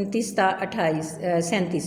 37।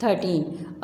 13,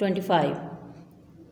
25।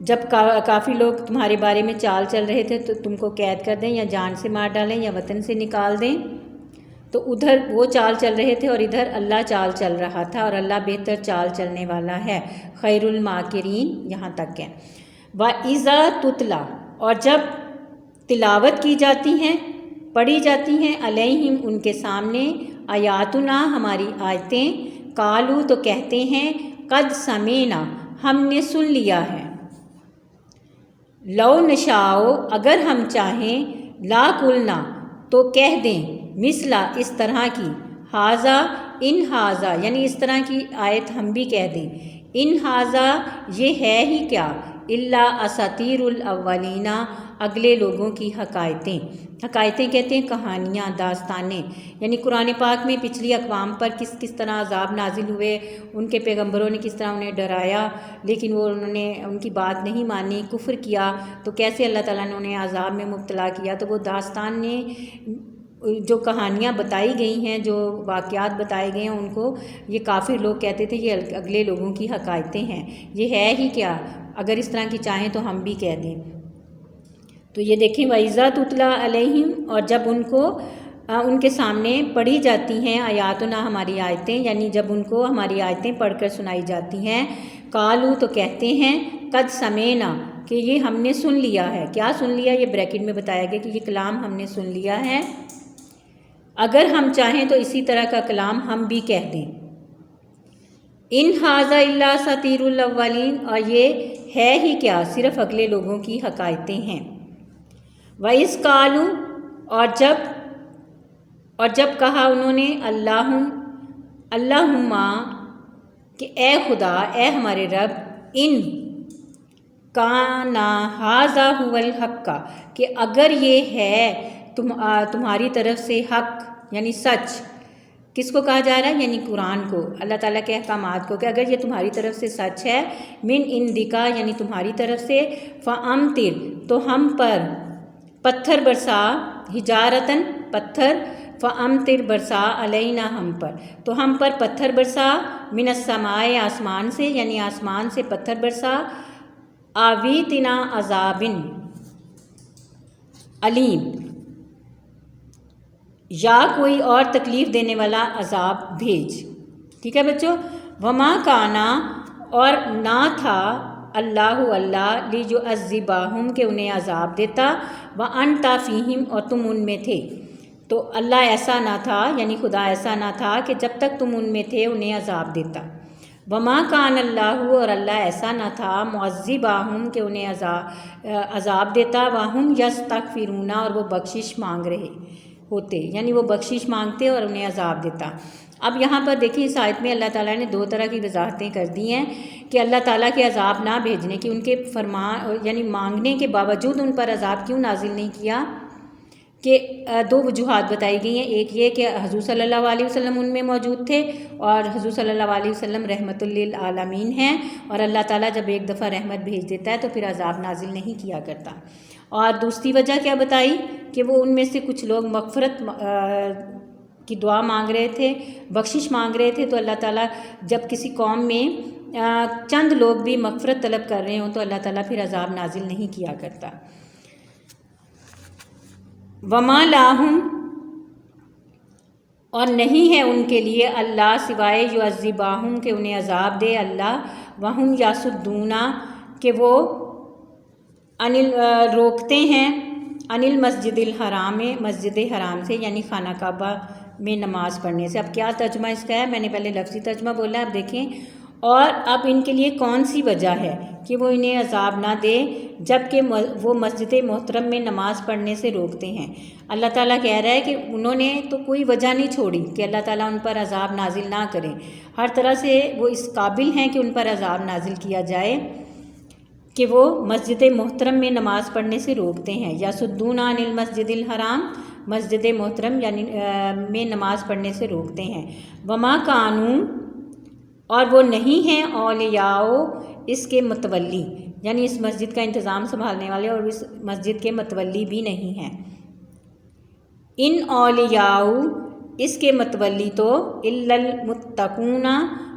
جب کافی لوگ تمہارے بارے میں چال چل رہے تھے تو تم کو قید کر دیں یا جان سے مار ڈالیں یا وطن سے نکال دیں، تو ادھر وہ چال چل رہے تھے اور ادھر اللہ چال چل رہا تھا، اور اللہ بہتر چال چلنے والا ہے، خیر الماکرین یہاں تک ہے۔ وَإِذَا تُتْلَى، اور جب تلاوت کی جاتی ہیں، پڑھی جاتی ہیں، علیہم ان کے سامنے، آیاتنا ہماری آیتیں، قالو تو کہتے ہیں، قد سمینا ہم نے سن لیا ہے، لو نشاؤ اگر ہم چاہیں، لا قلنا تو کہہ دیں، مثلا اس طرح کی، ہاذا ان ہاذا یعنی اس طرح کی آیت ہم بھی کہہ دیں، ان ہاذا یہ ہے ہی کیا، الا اساطیر الاولین اگلے لوگوں کی حکایتیں۔ حکایتیں کہتے ہیں کہانیاں، داستانیں، یعنی قرآن پاک میں پچھلی اقوام پر کس طرح عذاب نازل ہوئے، ان کے پیغمبروں نے کس طرح انہیں ڈرایا، لیکن انہوں نے ان کی بات نہیں مانی، کفر کیا، تو کیسے اللہ تعالیٰ نے انہیں عذاب میں مبتلا کیا۔ تو وہ داستان نے جو کہانیاں بتائی گئی ہیں، جو واقعات بتائے گئے ہیں، ان کو یہ کافر لوگ کہتے تھے یہ اگلے لوگوں کی حکایتیں ہیں، یہ ہے ہی کیا، اگر اس طرح کی چاہیں تو ہم بھی کہہ دیں۔ تو یہ دیکھیں وَإِذَا تُتْلَى عَلَيْهِمْ، اور جب ان کو ان کے سامنے پڑھی جاتی ہیں، آیاتنا ہماری آیتیں، یعنی جب ان کو ہماری آیتیں پڑھ کر سنائی جاتی ہیں، قالو تو کہتے ہیں، قد سمینا کہ یہ ہم نے سن لیا ہے۔ کیا سن لیا؟ یہ بریکٹ میں بتایا گیا کہ یہ کلام ہم نے سن لیا ہے، اگر ہم چاہیں تو اسی طرح کا کلام ہم بھی کہہ دیں۔ ان ھذا الا اساطیر الاولین، اور یہ ہے ہی کیا، صرف اگلے لوگوں کی حکایتیں ہیں۔ وَإِذْ قَالُوا، اور جب کہا انہوں نے، اللہم کہ اے خدا، اے ہمارے رب، ان کان ھذا ھو الحق، کہ اگر یہ ہے تمہاری طرف سے حق یعنی سچ، کس کو کہا جا رہا ہے؟ یعنی قرآن کو، اللہ تعالیٰ کے احکامات کو، کہ اگر یہ تمہاری طرف سے سچ ہے، من عندکا یعنی تمہاری طرف سے، فامطر تو ہم پر پتھر برسا، حجارتن پتھر، فامطر برسا، علینا ہم پر، تو ہم پر پتھر برسا، من السماء آسمان سے، یعنی آسمان سے پتھر برسا، آویتنا عذاب علیم، یا کوئی اور تکلیف دینے والا عذاب بھیج۔ ٹھیک ہے بچوں، وما کانا، اور نہ تھا، اللہ لیعذبہم کہ انہیں عذاب دیتا، وانت فیہم اور تم ان میں تھے، تو اللہ ایسا نہ تھا، یعنی خدا ایسا نہ تھا کہ جب تک تم ان میں تھے انہیں عذاب دیتا۔ وما کان اللہ، اور اللہ ایسا نہ تھا، معذبہم کہ انہیں عذاب دیتا، وہم یستغفرون اور وہ بخشش مانگ رہے ہوتے، یعنی وہ بخشش مانگتے اور انہیں عذاب دیتا۔ اب یہاں پر دیکھیں اس آیت میں اللہ تعالیٰ نے دو طرح کی وضاحتیں کر دی ہیں کہ اللہ تعالیٰ کے عذاب نہ بھیجنے کی، ان کے فرمان یعنی مانگنے کے باوجود ان پر عذاب کیوں نازل نہیں کیا، کہ دو وجوہات بتائی گئی ہیں۔ ایک یہ کہ حضور صلی اللہ علیہ وسلم ان میں موجود تھے، اور حضور صلی اللہ علیہ وسلم رحمت للعالمین ہیں، اور اللہ تعالیٰ جب ایک دفعہ رحمت بھیج دیتا ہے تو پھر عذاب نازل نہیں کیا کرتا۔ اور دوسری وجہ کیا بتائی کہ وہ ان میں سے کچھ لوگ مغفرت کی دعا مانگ رہے تھے، بخشش مانگ رہے تھے، تو اللہ تعالیٰ جب کسی قوم میں چند لوگ بھی مغفرت طلب کر رہے ہوں تو اللہ تعالیٰ پھر عذاب نازل نہیں کیا کرتا۔ وما لاہم، اور نہیں ہے ان کے لیے، اللہ سوائے یعذبہم کہ انہیں عذاب دے اللہ، وہم یصدون کہ وہ روکتے ہیں، عن المسجد الحرام مسجد حرام سے، یعنی خانہ کعبہ میں نماز پڑھنے سے۔ اب کیا ترجمہ اس کا ہے؟ میں نے پہلے لفظی ترجمہ بولا ہے، اب دیکھیں، اور اب ان کے لیے کون سی وجہ ہے کہ وہ انہیں عذاب نہ دے جب کہ وہ مسجد محترم میں نماز پڑھنے سے روکتے ہیں۔ اللہ تعالیٰ کہہ رہا ہے کہ انہوں نے تو کوئی وجہ نہیں چھوڑی کہ اللہ تعالیٰ ان پر عذاب نازل نہ کرے، ہر طرح سے وہ اس قابل ہیں کہ ان پر عذاب نازل کیا جائے کہ وہ مسجد محترم میں نماز پڑھنے سے روکتے ہیں۔ یصدون عن المسجد الحرام مسجد محترم یعنی میں نماز پڑھنے سے روکتے ہیں۔ وما کانوا، اور وہ نہیں ہیں، اولیاء اس کے متولی، یعنی اس مسجد کا انتظام سنبھالنے والے، اور اس مسجد کے متولی بھی نہیں ہیں۔ ان اولیاء اس کے متولی تو الا المتقون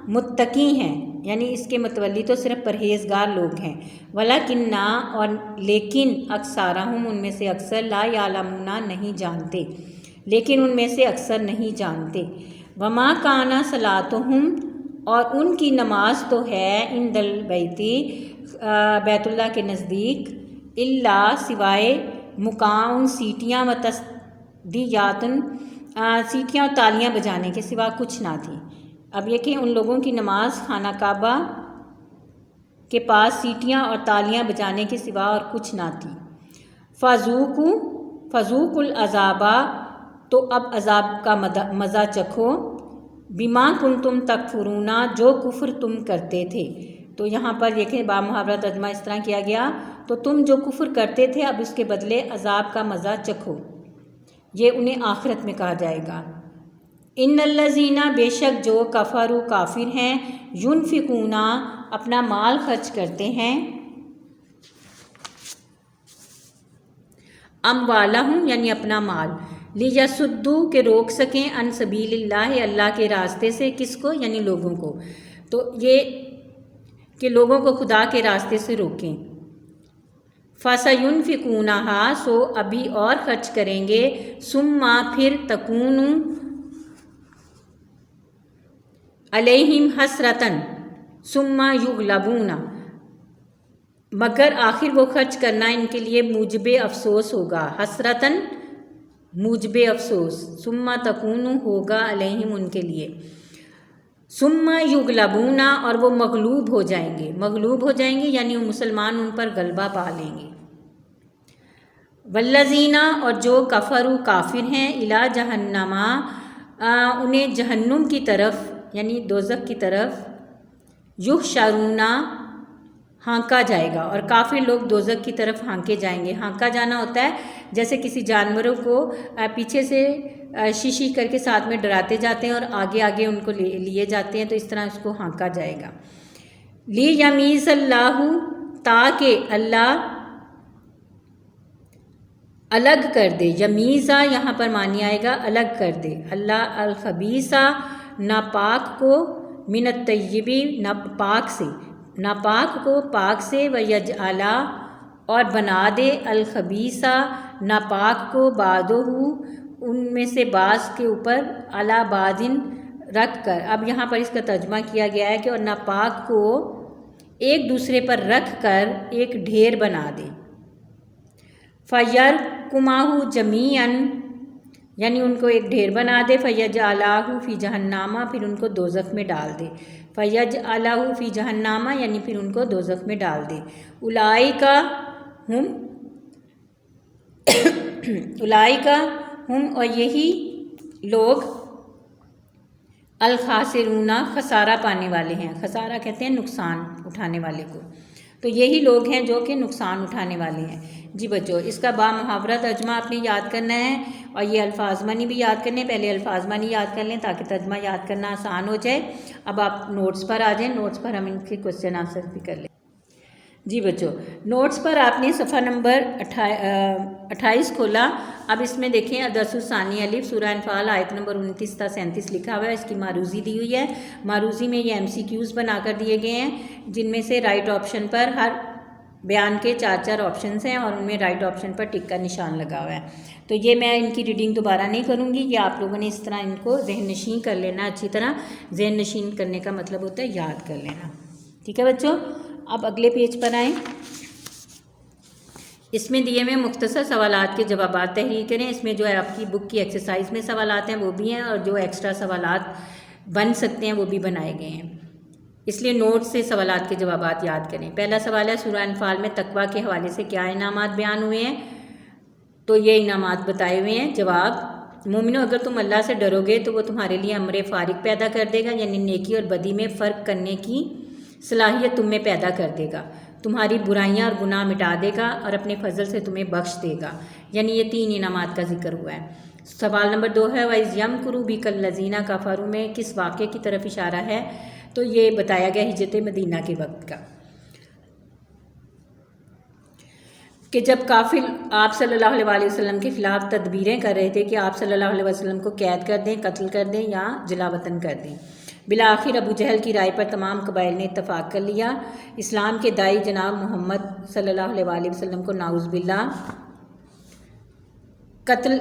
متقی ہیں، یعنی اس کے متولی تو صرف پرہیزگار لوگ ہیں، ولیکنہ اور لیکن اکثرہم ان میں سے اکثر لا یعلمون نہیں جانتے، لیکن ان میں سے اکثر نہیں جانتے۔ وما کان صلاتہم اور ان کی نماز تو ہے عند البیت بیت اللہ کے نزدیک، الا سوائے مقام سیٹیاں و تصدیاتن سیٹیاں اور تالیاں بجانے کے سوا کچھ نہ تھی۔ اب یہ کہ ان لوگوں کی نماز خانہ کعبہ کے پاس سیٹیاں اور تالیاں بجانے کے سوا اور کچھ نہ تھی۔ فذوقوا العذاب تو اب عذاب کا مزہ چکھو، بما کنتم تکفرون جو کفر تم کرتے تھے۔ تو یہاں پر دیکھیں با محاورہ ترجمہ اس طرح کیا گیا، تو تم جو کفر کرتے تھے اب اس کے بدلے عذاب کا مزہ چکھو، یہ انہیں آخرت میں کہا جائے گا۔ ان الذین بے شک جو کفروا کافر ہیں، ينفقون اپنا مال خرچ کرتے ہیں، اموالہم یعنی اپنا مال، لیصدوا کہ روک سکیں عن سبیل اللہ اللہ کے راستے سے، کس کو؟ یعنی لوگوں کو، تو یہ کہ لوگوں کو خدا کے راستے سے روکیں۔ فَسَيُنْفِقُونَهَا سو ابھی اور خرچ کریں گے، ثم پھر تکون علیہم حسرتاً ثم یغلبون مگر آخر وہ خرچ کرنا ان کے لیے موجب افسوس ہوگا، حسرتاً موجب افسوس، ثم تکون ہوگا علیہم ان کے لیے، ثم یغلبون اور وہ مغلوب ہو جائیں گے، مغلوب ہو جائیں گے یعنی وہ مسلمان ان پر غلبہ پا لیں گے۔ والذین اور جو کفروا کافر ہیں، الی جہنم انہیں جہنم کی طرف یعنی دوزخ کی طرف، یحشرون ہانکا جائے گا، اور کافر لوگ دوزخ کی طرف ہانکے جائیں گے۔ ہانکا جانا ہوتا ہے جیسے کسی جانوروں کو پیچھے سے شیشی کر کے ساتھ میں ڈراتے جاتے ہیں اور آگے آگے ان کو لیے جاتے ہیں، تو اس طرح اس کو ہانکا جائے گا۔ لیمیز اللہ تاکہ اللہ الگ کر دے، یمیزہ یہاں پر معنی آئے گا الگ کر دے، اللہ الخبیثہ ناپاک کو، من الطیب ناپاک سے، ناپاک کو پاک سے، ویجعل اور بنا دے الخبیثہ ناپاک کو، بعضہ ان میں سے بعض کے اوپر، علی بعض رکھ کر۔ اب یہاں پر اس کا ترجمہ کیا گیا ہے کہ اور ناپاک کو ایک دوسرے پر رکھ کر ایک ڈھیر بنا دے، فَيَرْكُمَهُ جَمِيعًا یعنی ان کو ایک ڈھیر بنا دے، فَيَجْعَلَهُ فِي جَهَنَّمَ پھر ان کو دوزخ میں ڈال دے، فَيَجْعَلَهُ فِي جَهَنَّمَ یعنی پھر ان کو دوزخ میں ڈال دے۔ اولئک ہم اور یہی لوگ، الخاسرون خسارہ پانے والے ہیں، خسارہ کہتے ہیں نقصان اٹھانے والے کو، تو یہی لوگ ہیں جو کہ نقصان اٹھانے والے ہیں۔ جی بچوں، اس کا با محاورہ ترجمہ آپ نے یاد کرنا ہے، اور یہ الفاظ معنی بھی یاد کرنے، پہلے الفاظ معنی یاد کر لیں تاکہ ترجمہ یاد کرنا آسان ہو جائے۔ اب آپ نوٹس پر آ جائیں، نوٹس پر ہم ان کے کوسچن آنسر بھی کر لیں۔ جی بچوں، نوٹس پر آپ نے صفحہ نمبر 28 کھولا۔ اب اس میں دیکھیں الدرس الثانی الف سورہ انفال آیت نمبر 29 تا 37 لکھا ہوا ہے، اس کی معروضی دی ہوئی ہے۔ معروضی میں یہ MCQs بنا کر دیے گئے ہیں، جن میں سے رائٹ آپشن پر ہر بیان کے 4 آپشنس ہیں، اور ان میں رائٹ آپشن پر ٹک کا نشان لگا ہوا ہے۔ تو یہ میں ان کی ریڈنگ دوبارہ نہیں کروں گی، یہ آپ لوگوں نے اس طرح ان کو ذہن نشین کر لینا، اچھی طرح ذہن نشین کرنے کا مطلب ہوتا ہے یاد کر لینا، ٹھیک ہے بچوں۔ اب اگلے پیج پر آئیں، اس میں دیے ہوئے مختصر سوالات کے جوابات تحریر کریں۔ اس میں جو ہے آپ کی بک کی ایکسرسائز میں سوالات ہیں وہ بھی ہیں، اور جو ایکسٹرا سوالات بن سکتے ہیں وہ بھی بنائے گئے ہیں، اس لیے نوٹ سے سوالات کے جوابات یاد کریں۔ پہلا سوال ہے سورہ انفال میں تقویٰ کے حوالے سے کیا انعامات بیان ہوئے ہیں؟ تو یہ انعامات بتائے ہوئے ہیں۔ جواب: مومنو اگر تم اللہ سے ڈرو گے تو وہ تمہارے لیے امر فارغ پیدا کر دے گا، یعنی نیکی اور بدی میں فرق کرنے کی صلاحیت تم میں پیدا کر دے گا، تمہاری برائیاں اور گناہ مٹا دے گا، اور اپنے فضل سے تمہیں بخش دے گا، یعنی یہ 3 انعامات کا ذکر ہوا ہے۔ سوال نمبر 2 ہے وَإِذْ يَمْكُرُ بِكَ الَّذِينَ كَفَرُوا میں کس واقعے کی طرف اشارہ ہے؟ تو یہ بتایا گیا ہجرت مدینہ کے وقت کا، کہ جب کافر آپ صلی اللہ علیہ وسلم کے خلاف تدبیریں کر رہے تھے کہ آپ صلی اللہ علیہ وسلم کو قید کر دیں، قتل کر دیں یا جلا وطن کر دیں۔ بالآخر ابو جہل کی رائے پر تمام قبائل نے اتفاق کر لیا۔ اسلام کے داعی جناب محمد صلی اللہ علیہ وآلہ وسلم کو نعوذ باللہ قتل،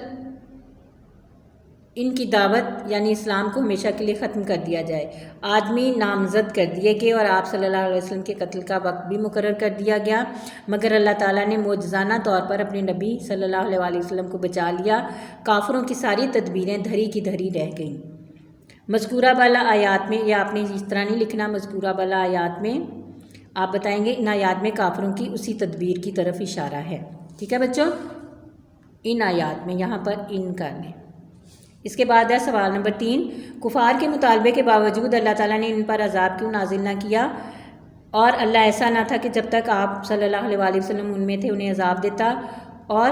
ان کی دعوت یعنی اسلام کو ہمیشہ کے لیے ختم کر دیا جائے۔ آدمی نامزد کر دیے گئے اور آپ صلی اللہ علیہ وسلم کے قتل کا وقت بھی مقرر کر دیا گیا، مگر اللہ تعالیٰ نے معجزانہ طور پر اپنے نبی صلی اللہ علیہ وآلہ وسلم کو بچا لیا۔ کافروں کی ساری تدبیریں دھری کی دھری رہ گئیں۔ مذکورہ بالا آیات میں، یا آپ نے اس طرح نہیں لکھنا، مذکورہ بالا آیات میں آپ بتائیں گے ان آیات میں کافروں کی اسی تدبیر کی طرف اشارہ ہے۔ ٹھیک ہے بچوں، ان آیات میں یہاں پر ان کر لیں۔ اس کے بعد ہے سوال نمبر 3، کفار کے مطالبے کے باوجود اللہ تعالیٰ نے ان پر عذاب کیوں نازل نہ کیا؟ اور اللہ ایسا نہ تھا کہ جب تک آپ صلی اللہ علیہ وآلہ وسلم ان میں تھے انہیں عذاب دیتا، اور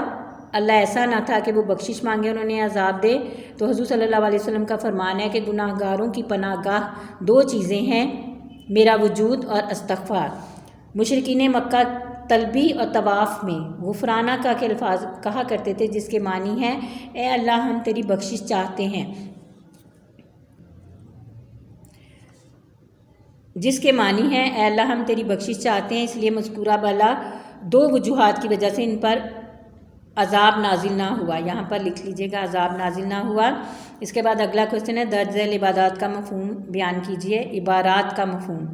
اللہ ایسا نہ تھا کہ وہ بخشش مانگے اور انہیں عذاب دے۔ تو حضور صلی اللہ علیہ وسلم کا فرمان ہے کہ گناہ گاروں کی پناہ گاہ 2 چیزیں ہیں، میرا وجود اور استغفار۔ مشرکین مکہ طلبی اور طواف میں غفرانہ کا کے الفاظ کہا کرتے تھے، جس کے معنی ہے اے اللہ ہم تیری بخشش چاہتے ہیں، اے اللہ ہم تیری بخشش چاہتے ہیں۔ اس لیے مذکورہ بالا 2 وجوہات کی وجہ سے ان پر عذاب نازل نہ ہوا، یہاں پر لکھ لیجئے گا عذاب نازل نہ ہوا۔ اس کے بعد اگلا کوشچن ہے درج ذیل عبادات کا مفہوم بیان کیجئے، عبارات کا مفہوم،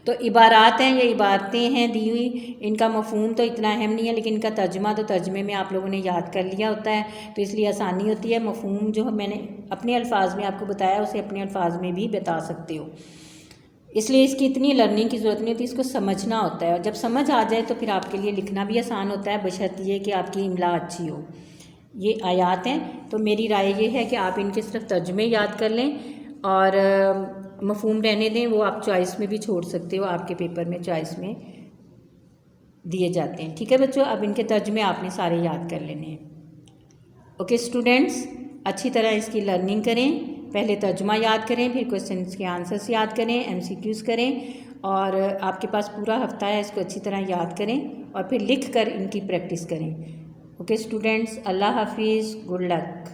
تو عبارات ہیں یہ عبارتیں ہیں دی ہوئی، ان کا مفہوم تو اتنا اہم نہیں ہے، لیکن ان کا ترجمہ تو ترجمے میں آپ لوگوں نے یاد کر لیا ہوتا ہے، تو اس لیے آسانی ہوتی ہے۔ مفہوم جو میں نے اپنے الفاظ میں آپ کو بتایا اسے اپنے الفاظ میں بھی بتا سکتے ہو، اس لیے اس کی اتنی لرننگ کی ضرورت نہیں ہوتی، اس کو سمجھنا ہوتا ہے، اور جب سمجھ آ جائے تو پھر آپ کے لیے لکھنا بھی آسان ہوتا ہے، بشرط یہ کہ آپ کی املا اچھی ہو۔ یہ آیات ہیں، تو میری رائے یہ ہے کہ آپ ان کے صرف ترجمے یاد کر لیں اور مفہوم رہنے دیں، وہ آپ چوائس میں بھی چھوڑ سکتے ہو، آپ کے پیپر میں چوائس میں دیے جاتے ہیں۔ ٹھیک ہے بچوں، اب ان کے ترجمے آپ نے سارے یاد کر لینے ہیں۔ اوکے اسٹوڈنٹس، اچھی طرح اس کی لرننگ کریں، پہلے ترجمہ یاد کریں، پھر کوسچنس کے آنسرس یاد کریں، MCQs کریں، اور آپ کے پاس پورا ہفتہ ہے، اس کو اچھی طرح یاد کریں اور پھر لکھ کر ان کی پریکٹس کریں۔ اوکے اسٹوڈنٹس، اللہ حافظ، گڈ لک۔